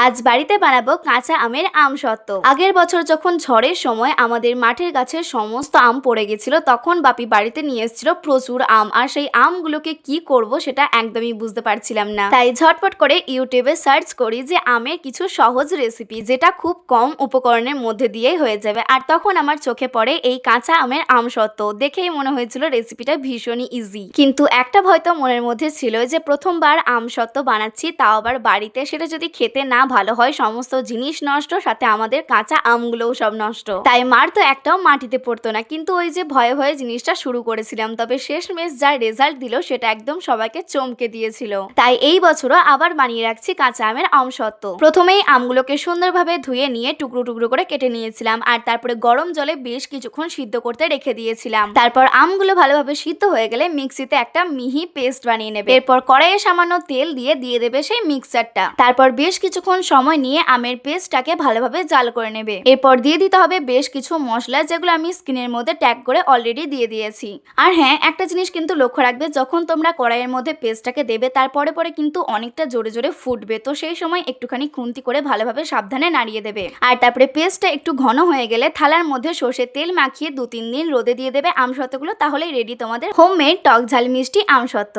আজ বাড়িতে বানাবো কাঁচা আমের আমসত্ত্ব। আগের বছর যখন ঝড়ের সময় আমাদের মাঠের গাছের সমস্ত আম পড়ে গেছিল, তখন বাপি বাড়িতে নিয়ে এসেছিল প্রচুর আম। আর সেই আমগুলোকে কি করব সেটা একদমই বুঝতে পারছিলাম না, তাই ঝটপট করে ইউটিউবে সার্চ করি যে আমের কিছু সহজ রেসিপি, যেটা খুব কম উপকরণের মধ্যে দিয়েই হয়ে যাবে। আর তখন আমার চোখে পড়ে এই কাঁচা আমের আমসত্ত্ব। দেখেই মনে হয়েছিল রেসিপিটা ভীষণই ইজি, কিন্তু একটা ভয় তো মনের মধ্যে ছিল যে প্রথমবার আমসত্ত্ব বানাচ্ছি, তাও আবার বাড়িতে, সেটা যদি খেতে না ভালো হয়, সমস্ত জিনিস নষ্ট, সাথে আমাদের কাঁচা আমগুলোও সব নষ্ট। তাই মার তো একটাও মাটিতে পড়তো না, কিন্তু ওই যে ভয়ে ভয়ে জিনিসটা শুরু করেছিলাম, তবে শেষমেশ যা রেজাল্ট দিল সেটা একদম সবাইকে চমকে দিয়েছিল। তাই এই বছরও আবার বানিয়ে রাখছি কাঁচা আমের আমসত্ত্ব। প্রথমেই আমগুলোকে সুন্দরভাবে ধুয়ে নিয়ে টুকরো টুকরো করে কেটে নিয়েছিলাম, আর তারপরে গরম জলে বেশ কিছুক্ষণ সিদ্ধ করতে রেখে দিয়েছিলাম। তারপর আমগুলো ভালোভাবে সিদ্ধ হয়ে গেলে মিক্সিতে একটা মিহি পেস্ট বানিয়ে নেবে। এরপর কড়াইয়ে সামান্য তেল দিয়ে দেবে সেই মিক্সচারটা। তারপর বেশ কিছুক্ষণ সময় নিয়ে আমের পেস্টটাকে ভালোভাবে জাল করে নেবে। এরপর দিয়ে দিতে হবে বেশ কিছু মশলা, যেগুলো আমি স্ক্রিনের মধ্যে ট্যাগ করে অলরেডি দিয়ে দিয়েছি। আর হ্যাঁ, একটা জিনিস কিন্তু লক্ষ্য রাখবে, যখন তোমরা কড়াইয়ের মধ্যে পেস্টটাকে দেবে তারপরে পরে কিন্তু অনেকটা জোরে জোরে ফুটবে, তো সেই সময় একটুখানি খুন্তি করে ভালোভাবে সাবধানে নাড়িয়ে দেবে। আর তারপরে পেস্টটা একটু ঘন হয়ে গেলে থালার মধ্যে সর্ষের তেল মাখিয়ে 2-3 দিন রোদে দিয়ে দেবে আমসত্ত্বগুলো। তাহলেই রেডি তোমাদের হোমমেড টক ঝাল মিষ্টি আমসত্ত্ব।